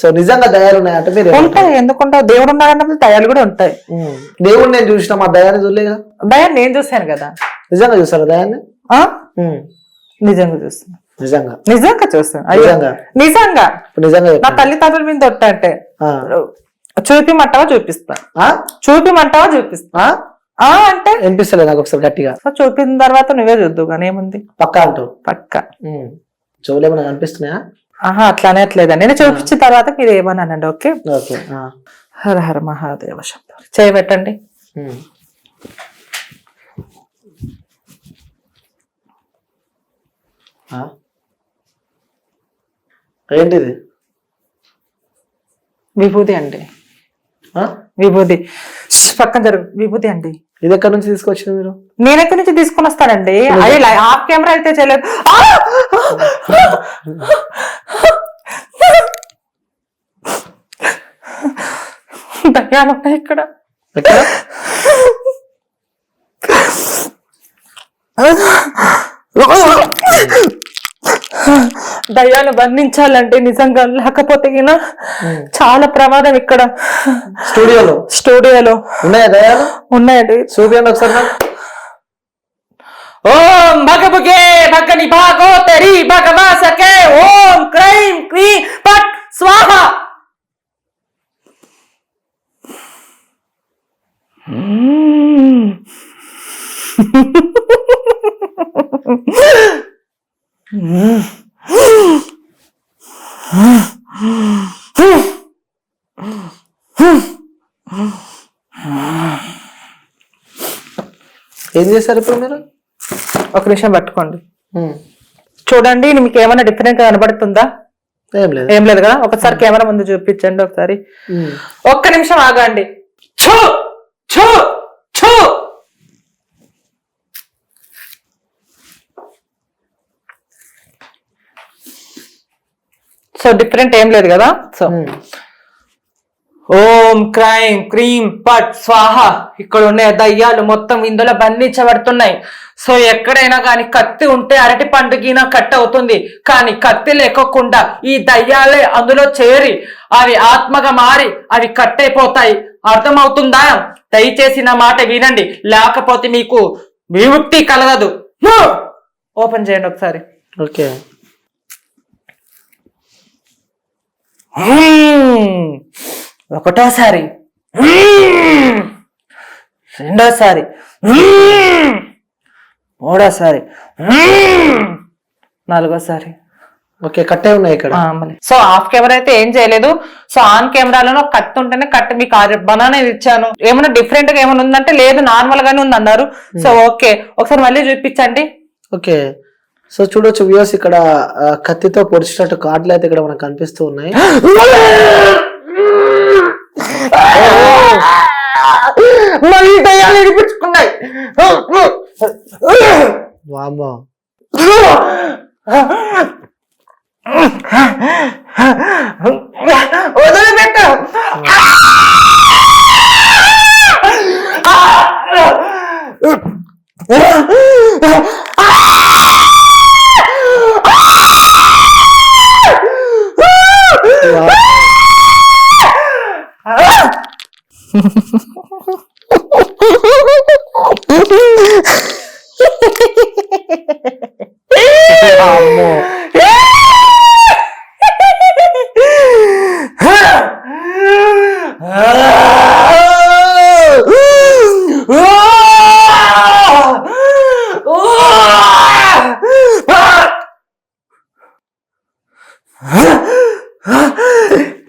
So నిజంగా దయాలు ఉన్నాయంటే మీరు ఉంటాయి, ఎందుకుంటావు? దేవుడు ఉన్నాడన్నప్పుడు దయాలు కూడా ఉంటాయి. దేవుడు నేను చూసిన మా దయాన్ని చూడలేగా. దయాన్ని నేను చూశాను కదా. నిజంగా చూసారా దయాన్ని? నిజంగా చూస్తాను, నిజంగా నిజంగా చూస్తాను, నిజంగా నిజంగా నిజంగా నా తల్లిదండ్రుల మీద తొట్ట అంటే చూపిమంటావా చూపిస్తా, చూపిమంటావా చూపిస్తా అంటే వినిపిస్తలేదు నాకు ఒకసారి గట్టిగా. చూపిన తర్వాత నువ్వే చూద్దు కానీ ఏముంది. పక్కా అంటూ పక్కా చెవులేమన్నా కనిపిస్తున్నాయా? అట్లానే అట్లేదండి, నేను చూపించిన తర్వాత మీరు ఏమని అనండి. Okay okay. హర హర మహాదేవ శబ్దం చేయబెట్టండి. ఏంటిది? విభూతి అండి, విభూతి. పక్కన జరుగు. విభూతి అండి. ఇది ఎక్కడి నుంచి తీసుకొచ్చింది మీరు? నేను ఎక్కడి నుంచి తీసుకొని వస్తానండి, అదే హాఫ్ కెమెరా అయితే చేయలేదు. దయ్యాలు ఉన్నాయి ఇక్కడ. దయ్యాన్ని బంధించాలంటే నిజంగా, లేకపోతే చాలా ప్రమాదం ఇక్కడ. స్టూడియోలో ఉన్నాయా దయ్యాలు? ఉన్నాయండి, చూపించండి ఒకసారి. ఓం భగభగే భగని భాగో తెరి భగవా సకే ఓం క్రైం క్రీ పట్ స్వాహ. ఏం చేశారు ఇప్పుడు మీరు? ఒక నిమిషం పట్టుకోండి, చూడండి. మీకు ఏమైనా డిఫరెంట్ గా కనబడుతుందా? ఏం లేదు కదా. ఒకసారి కెమెరా ముందు చూపించండి ఒకసారి. ఒక్క నిమిషం ఆగండి. సో డిఫరెంట్ ఏం లేదు కదా. సో ఓం క్రైం క్రీం పట్ స్వాహ. ఇక్కడ ఉన్న దయ్యాలు మొత్తం ఇందులో బంధించబడుతున్నాయి. సో ఎక్కడైనా కానీ కత్తి ఉంటే అరటి పండుగన కట్ అవుతుంది, కానీ కత్తి లేకోకుండా ఈ దయ్యాలే అందులో చేరి అవి ఆత్మగా మారి అవి కట్ అయిపోతాయి. అర్థమవుతుందా? దయచేసి నా మాట వినండి, లేకపోతే మీకు విముక్తి కలగదు. ఓపెన్ చేయండి ఒకసారి. ఓకే. ఒకటోసారి, రెండోసారి, మూడోసారి, నాలుగోసారి. ఓకే, కట్టే ఉన్నాయి ఇక్కడ. సో ఆఫ్ కెమెరా అయితే ఏం చేయలేదు. సో ఆన్ కెమెరాలో కట్ ఉంటేనే కట్ మీకు బనానా ఇచ్చాను. ఏమైనా డిఫరెంట్ గా ఏమైనా ఉందంటే లేదు, నార్మల్ గానే ఉంది అన్నారు. సో ఓకే, ఒకసారి మళ్ళీ చూపించండి. ఓకే. సో చూడొచ్చు వ్యూస్, ఇక్కడ కత్తితో పొడిచినట్టు కార్డులు అయితే ఇక్కడ మనకు కనిపిస్తూ ఉన్నాయి. మళ్ళీ దయ్యాలు వినిపించుకున్నాయి. వామ్మో. వదిలిపెట్టు.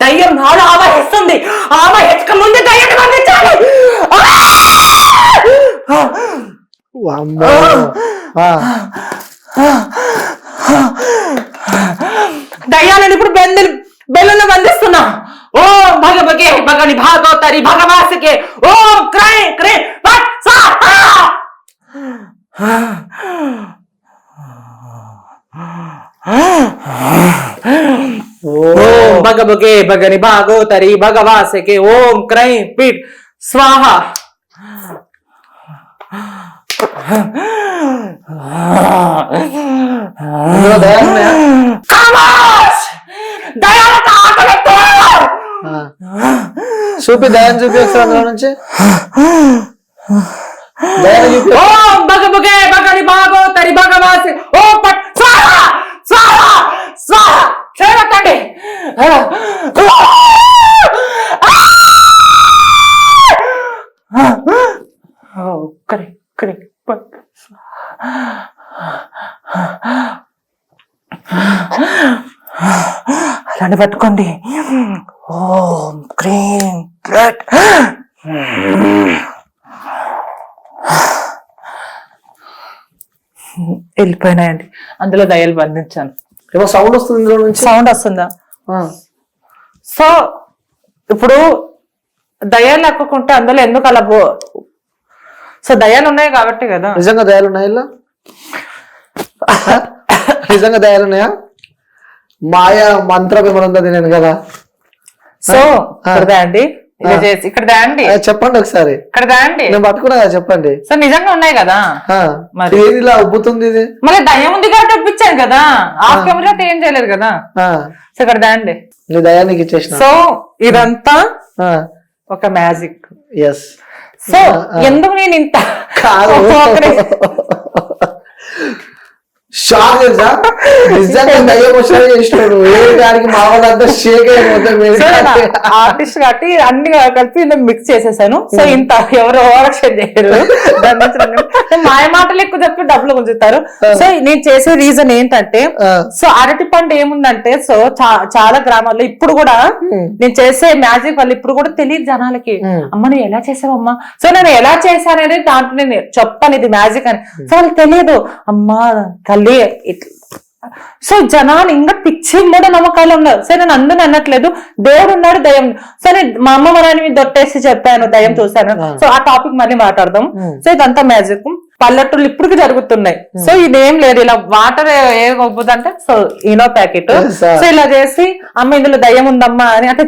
దయ్యం నాడు ఆవహిస్తుంది. ఆవహించక ముందు దయ్యాన్ని పంపించాలి. దయ్యాలను ఇప్పుడు బెల్లును బంధిస్తున్నా. ఓం భగభగే భగని భాగోతరి భగవాసకే ఓం క్రై క్రై పట్ స్వాహా. ఓం భగభగే భగని భాగోతరి భగవాసకే ఓం క్రై పిట్ స్వాహ. దయాలతో ఆకలితో చూపి దయాన్ని చూపి ఒకసారి అందులో నుంచి దయాన్ని చూపి. ఓం భగభగే భగని భాగో తరి భగవాసి ఓ పట్ స్వాహా స్వాహా స్వాహా చేరకండి. అలానే పట్టుకోండి. ఓం క్రీం బ్లడ్. వెళ్ళిపోయినాయండి. అందులో దయ్యాలు బంధించాను. ఏమో సౌండ్ వస్తుంది ఇందులో నుంచి. సౌండ్ వస్తుందా? సో ఇప్పుడు దయ్యాలు లెక్కకుంటే అందులో ఎందుకు అలా సో దయ్యాలు ఉన్నాయి కాబట్టి కదా. నిజంగా దయాలు ఉన్నాయా ఇలా? నిజంగా దయాలు ఉన్నాయా? మాయా మంత్రం ఏమైనా ఉందా నేను కదా? సో ఇక్కడ అండి ఇక్కడ దాండి చెప్పండి ఒకసారి. ఇక్కడ దాండి నేను పట్టుకున్నా కదా, చెప్పండి. సో నిజంగా ఉన్నాయి కదా. మరి ఏది ఇలా ఉబ్బుతుంది ఇది? మళ్ళీ దయ్యం ఉంది కాబట్టి ఒప్పించాను కదా. ఆఫ్ కెమెరా ఏం చేయలేదు కదా. సో ఇక్కడ దాండి నీ దయానికి ఇచ్చేసిన. సో ఇదంతా ఒక మ్యాజిక్. ఎస్. సో ఎందుకు నేను ఇంత షాక్ నిజంగా దయ్యం వచ్చినా చేసినాడు. దానికి మా వాళ్ళంతా షేక్ ఆర్టిస్ట్ కాబట్టి అన్ని కలిపి మిక్స్ చేసేసాను. సో ఇంత ఎవరు ఓవరాక్షన్ చేయరు. మాయ మాటలు ఎక్కువ చెప్పి డబ్బులు గుంజుతారు. సో నేను చేసే రీజన్ ఏంటంటే, సో అరటి పండు ఏముందంటే, సో చాలా గ్రామాల్లో ఇప్పుడు కూడా నేను చేసే మ్యాజిక్ వల్ల ఇప్పుడు కూడా తెలియదు జనాలకి. అమ్మ నువ్వు ఎలా చేసావమ్మా? సో నేను ఎలా చేశాననేది దాంట్లో నేను చెప్పాను ఇది మ్యాజిక్ అని. సో వాళ్ళకి తెలియదు. అమ్మా తల్లి సో జనాలు ఇంకా పిచ్చి మూఢ నమ్మకాలు ఉన్నారు. సరే నేను అందరూ అనట్లేదు, దేవుడు ఉన్నాడు దయ్యం. సరే మా అమ్మ మరాని మీద దొట్టేసి చెప్పాను దయ్యం చూశాను. సో ఆ టాపిక్ మళ్ళీ మాట్లాడదాం. సో ఇదంతా మ్యాజిక్ పల్లెటూళ్ళు ఇప్పటికి జరుగుతున్నాయి. సో ఇదేం లేదు, ఇలా వాటర్ ఏమవుతుందంటే సో ఈనో ప్యాకెట్ సో ఇలా చేసి అమ్మ ఇందులో దయ్యం ఉందమ్మా అని అంటే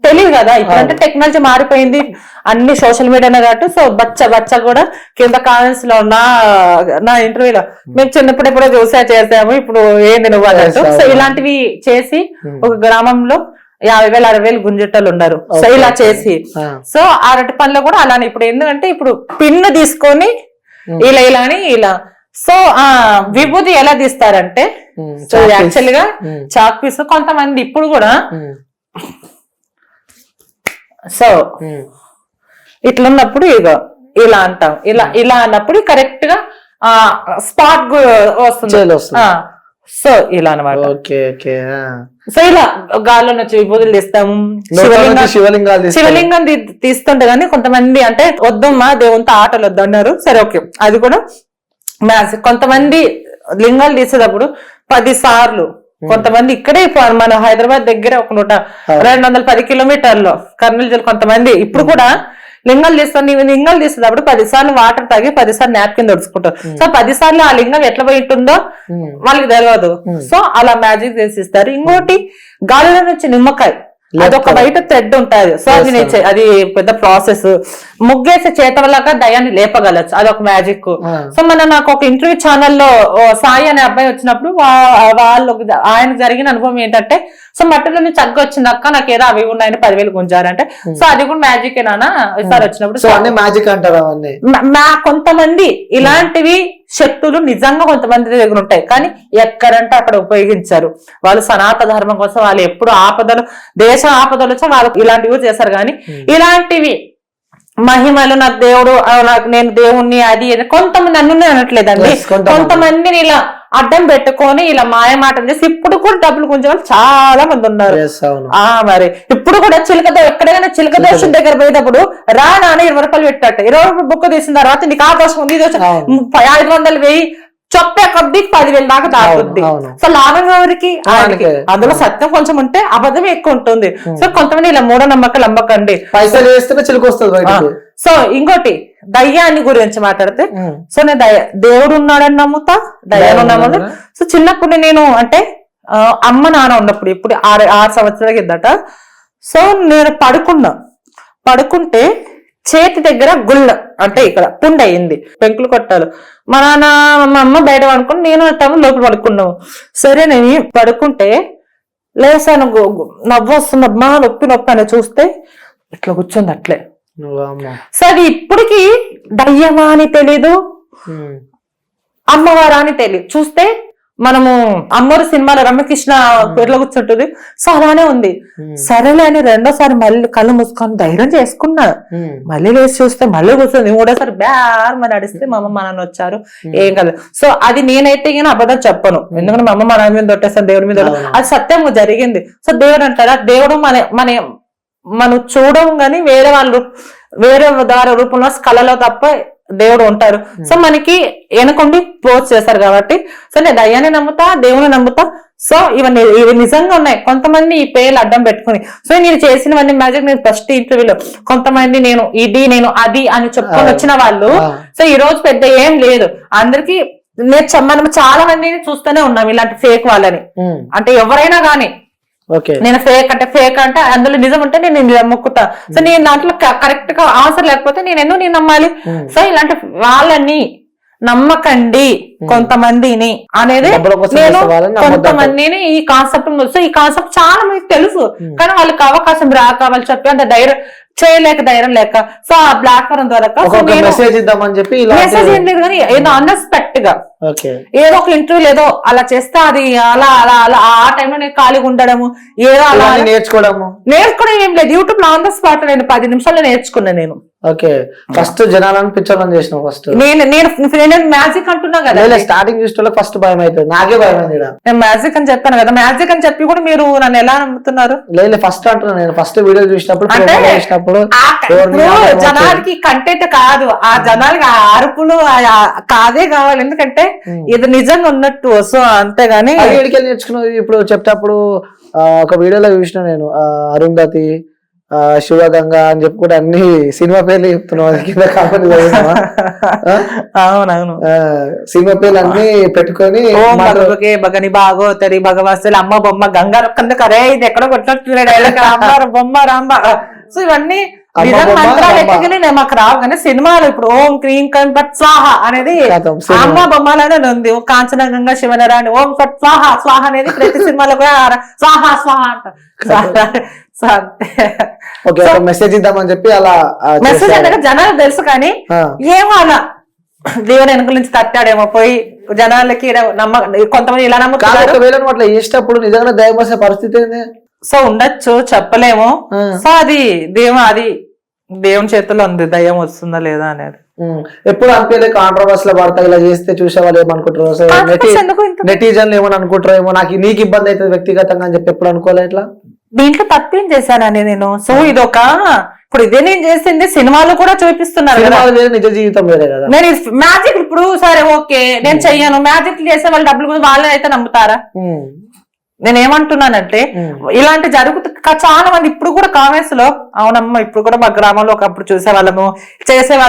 తెలియదు కదా. ఇప్పుడంటే టెక్నాలజీ మారిపోయింది, అన్ని సోషల్ మీడియానే కాబట్టి. సో బచ్చ కూడా కింద కామెంట్స్ లో నా ఇంటర్వ్యూలో మేము చిన్నప్పుడు ఎప్పుడో చేసాము ఇప్పుడు ఏంది నువ్వు అన్నట్టు. సో ఇలాంటివి చేసి ఒక గ్రామంలో 50,000 60,000 గుంజెట్టలు ఉన్నారు. సో ఇలా చేసి సో అరటి పనులు కూడా అలానే. ఇప్పుడు ఎందుకంటే ఇప్పుడు పిన్ను తీసుకొని ఇలా అని ఇలా. సో విభూతి ఎలా తీస్తారంటే సో యాక్చువల్ గా చాక్ పీస్ కొంతమంది ఇప్పుడు కూడా సో ఇట్లున్నప్పుడు ఇగో ఇలా అంటాం. ఇలా అన్నప్పుడు కరెక్ట్ గా స్పాట్ వస్తుంది. సో ఇలా అనమాట. సో ఇలా గాల్లో నుంచి విభూతులు తీస్తాము. శివలింగం తీస్తుంటే గానీ కొంతమంది అంటే వద్దమ్మా దేవునితో ఆటలు వద్దు అన్నారు. సరే ఓకే, అది కూడా మ్యాజిక్. కొంతమంది లింగాలు తీసేటప్పుడు 10 సార్లు కొంతమంది ఇక్కడే మన హైదరాబాద్ దగ్గర ఒక 210 కిలోమీటర్లో కర్నూలు జిల్లా కొంతమంది ఇప్పుడు కూడా లింగాలు తీసేటప్పుడు 10 సార్లు వాటర్ తాగి 10 సార్లు నాప్కిన్ దొడుచుకుంటారు. సో 10 సార్లు ఆ లింగం ఎట్లా పోయి ఉంటుందో వాళ్ళకి తెలియదు. సో అలా మ్యాజిక్ చేసిస్తారు. ఇంకోటి గాలిలో నుంచి నిమ్మకాయ, అదొక బయట థ్రెడ్ ఉంటుంది. సో అది పెద్ద ప్రాసెస్. ముగ్గేసే చేతవలాగా దయాన్ని లేపగలచ్చు, అదొక మ్యాజిక్. సో నాకు ఒక ఇంటర్వ్యూ ఛానల్లో సాయి అనే అబ్బాయి వచ్చినప్పుడు వాళ్ళు ఆయనకు జరిగిన అనుభవం ఏంటంటే, సో మట్టిలో నుంచి చగ్గ వచ్చింది అక్క నాకు ఏదో అవి ఉన్నాయని 10,000 గుంజారంటే. సో అది కూడా మ్యాజిక్ ఏనా ఈసారి వచ్చినప్పుడు మ్యాజిక్ అంటారు. కొంతమంది ఇలాంటివి శక్తులు నిజంగా కొంతమంది దగ్గర ఉంటాయి, కానీ ఎక్కడంటే అక్కడ ఉపయోగించారు. వాళ్ళు సనాతన ధర్మం కోసం వాళ్ళు ఎప్పుడు ఆపదలు దేశ ఆపదలు వచ్చా వాళ్ళు ఇలాంటివి చేశారు. కానీ ఇలాంటివి మహిమలు నాకు దేవుడు నేను దేవుణ్ణి అది కొంతమంది అన్ను అనట్లేదండి. కొంతమందిని ఇలా అడ్డం పెట్టుకొని ఇలా మాయ మాటలు చేసి ఇప్పుడు కూడా డబ్బులు గుంజే వాళ్ళు చాలా మంది ఉన్నారు. మరి ఇప్పుడు కూడా ఎక్కడైనా చిలక దోషం దగ్గర పోయేటప్పుడు రా నాని 20 రూపాయలు పెట్టాట 20 రూపాయలు బుక్ తీసిన తర్వాత నీకు ఆ దోషం ఉంది, 500 1000 చొప్పే కొద్ది 10,000 దాకా దాటుద్ది. సో లాభం ఎవరికి? అందులో సత్యం కొంచెం ఉంటే అబద్ధమే ఎక్కువ ఉంటుంది. సో కొంతమంది ఇలా మూఢనమ్మకాలు అమ్మకండి, పైసలు వేస్తే చిలుక వస్తుంది. సో ఇంకోటి దయ్యాన్ని గురించి మాట్లాడితే, సో నేను దేవుడు ఉన్నాడని నమ్ముతా, దయ్యాన్ని నమ్ముతా. సో చిన్నప్పుడు నేను అంటే అమ్మ నాన్న ఉన్నప్పుడు ఇప్పుడు 6 సంవత్సరాల కిందట సో నేను పడుకుంటే చేతి దగ్గర గుళ్ళ అంటే ఇక్కడ పుండు అయింది, పెంకులు కొట్టాలు. మా నాన్న మా అమ్మ బయట పడుకుని నేను లోపల పడుకున్నాము. సరే నేను పడుకుంటే లేసాను, నవ్వు వస్తుందమ్మా నొప్పి అని చూస్తే ఇట్లా కూర్చుంది అట్లే. అమ్మ. సో అది ఇప్పటికి దయ్యమా అని తెలీదు, అమ్మవారా అని తెలియదు. చూస్తే మనము అమ్మోరు సినిమాలో రమ్యకృష్ణ ఎట్లా కూర్చుంటుంది, సో అలానే ఉంది. సరేలే అని రెండోసారి మళ్ళీ కళ్ళు మూసుకొని ధైర్యం చేసుకున్నా, మళ్ళీ లేచి చూస్తే మళ్ళీ కూర్చుంది. మూడోసారి బ్యార్ మరి నడిస్తే మా అమ్మ మా నాన్న వచ్చారు, ఏం కాదు. సో అది నేనైతే కానీ అబద్ధం చెప్పను, ఎందుకంటే మా అమ్మ మా నాన్న మీద దొట్టేస్తాను, దేవుడి మీద, అది సత్యంగా జరిగింది. సో దేవుడు అంటారా, దేవుడు మనం చూడం గాని వేరే వాళ్ళు వేరే దారి రూపంలో కళలో తప్ప దేవుడు ఉంటారు. సో మనకి వెనకుండి పోస్ట్ చేస్తారు కాబట్టి, సో నేను దయ్యాన్ని నమ్ముతా, దేవుని నమ్ముతా. సో ఇవి నిజంగా ఉన్నాయి. కొంతమంది ఈ పేర్లు అడ్డం పెట్టుకుని, సో నేను చేసినవన్నీ మ్యాజిక్, నేను ఫస్ట్ ఇంటర్వ్యూలో కొంతమంది నేను అది అని చెప్పుకొని వచ్చిన వాళ్ళు, సో ఈ రోజు పెద్ద ఏం లేదు. అందరికి మనం చాలా మందిని చూస్తూనే ఉన్నాం ఇలాంటి ఫేక్ వాళ్ళని. అంటే ఎవరైనా గానీ నేను ఫేక్ అంటే అందులో నిజం ఉంటే నేను నమ్ముకుతా. సో నేను దాంట్లో కరెక్ట్ గా ఆన్సర్ లేకపోతే నేను నమ్మాలి. సో ఇలాంటి వాళ్ళని నమ్మకండి కొంతమందిని అనేది నేను కొంతమందిని ఈ కాన్సెప్ట్. సో ఈ కాన్సెప్ట్ చాలా మందికి తెలుసు, కానీ వాళ్ళకి అవకాశం రాక, వాళ్ళు చెప్పి అంత ధైర్యం చేయలేక, ధైర్యం లేక, సో ఆ ప్లాట్ఫామ్ ద్వారా మెసేజ్ ఇద్దామని చెప్పి మెసేజ్ ఏం లేదు కానీ ఏదో అన్ఎక్స్పెక్ట్ గా ఏదో ఒక ఇంటర్వ్యూ ఏదో అలా చేస్తే అది అలా అలా అలా ఆ టైంలో నేను ఖాళీగా ఉండడము, ఏదో అలా నేర్చుకోవడం ఏం లేదు. యూట్యూబ్ లో ఆన్ ద స్పాట్ నేను 10 నిమిషాల్లో నేర్చుకున్నా. నేను ఫస్ట్ జనాలను పిచ్చోళ్ళని చేసిన ఫస్ట్ నేను మ్యాజిక్ అంటున్నా కదా, స్టార్టింగ్ చూస్తే ఫస్ట్ భయం అవుతుంది, నాకే భయం అయింది. నేను మ్యాజిక్ అని చెప్పాను కదా, మ్యాజిక్ అని చెప్పి కూడా మీరు నన్ను ఎలా నమ్ముతున్నారు? లేదు ఫస్ట్ అంటున్నా, నేను ఫస్ట్ వీడియో చూసినప్పుడు జనాలకి కంటెంట్ కాదు, ఆ జనాలకి ఆ అరుపులు కాదే కావాలి, ఎందుకంటే ఇది నిజంగా ఉన్నట్టు. సో అంతేగాని నేర్చుకున్నది. ఇప్పుడు చెప్పేటప్పుడు ఒక వీడియోలో చూసిన నేను, అరుంధతి, శివగంగా అని చెప్పి కూడా అన్ని సినిమా పేర్లు చెప్తున్నావు కింద కామెంట్. అవునవును, సినిమా పేర్లు అన్ని పెట్టుకొని భగని భాగవతరి భగవత్సలు అమ్మ బొమ్మ గంగా కింద కరే ఇది ఎక్కడో కొట్టినట్టు బొమ్మ రాంబ. సో ఇవన్నీ మంత్రాలు ఎక్కగానే మాకు రావు, కానీ సినిమాలు ఇప్పుడు ఓం క్రీం కం పట్ స్వాహ అనేది అమ్మ బొమ్మలోనే ఉంది. కాంచన గంగా శివనరాని ఓం పట్ స్వాహ స్వాహ అనేది ప్రతి సినిమాలో కూడా స్వాహ స్వాహ అంటారు. మెసేజ్ ఇద్దామని చెప్పి అలా మెసేజ్ అంటే జనాలు తెలుసు, కానీ ఏమో అలా దేవుని వెనుక నుంచి తట్టాడేమో పోయి జనాలకి కొంతమంది ఇలా నమ్ముతారు. అట్లా చేసేటప్పుడు నిజంగా దయ్యం వచ్చే పరిస్థితి ఏంది? సో ఉండొచ్చు, చెప్పలేము. సో అది దేవుని చేతిలో ఉంది, దయ్యం వస్తుందా లేదా అనేది. ఎప్పుడు అనిపించలే కాంట్రవర్సీలో పడతా ఇలా చేస్తే చూసే వాళ్ళు ఏమనుకుంటారు, నెటిజన్లు ఏమని అనుకుంటారేమో, నీకు ఇబ్బంది అవుతుంది వ్యక్తిగతంగా అని చెప్పి ఎప్పుడు అనుకోలే ఇట్లా. దీంట్లో తప్పేం చేశానని నేను. సో ఇదొక ఇప్పుడు ఇదే నేను చేసింది సినిమాలు కూడా చూపిస్తున్నారు, నిజ జీవితం వేరే కదా. నేను మ్యాజిక్ ఇప్పుడు సరే ఓకే నేను చెయ్యను, మ్యాజిక్ చేసే వాళ్ళు డబ్బులు కూడా వాళ్ళే అయితే నమ్ముతారా? నేనేమంటున్నానంటే ఇలాంటి చాలా మంది ఇప్పుడు కూడా కామెంట్స్ లో అవునమ్మా ఇప్పుడు కూడా మా గ్రామంలో ఒకప్పుడు చూసేవాళ్ళము చేసేవాళ్ళం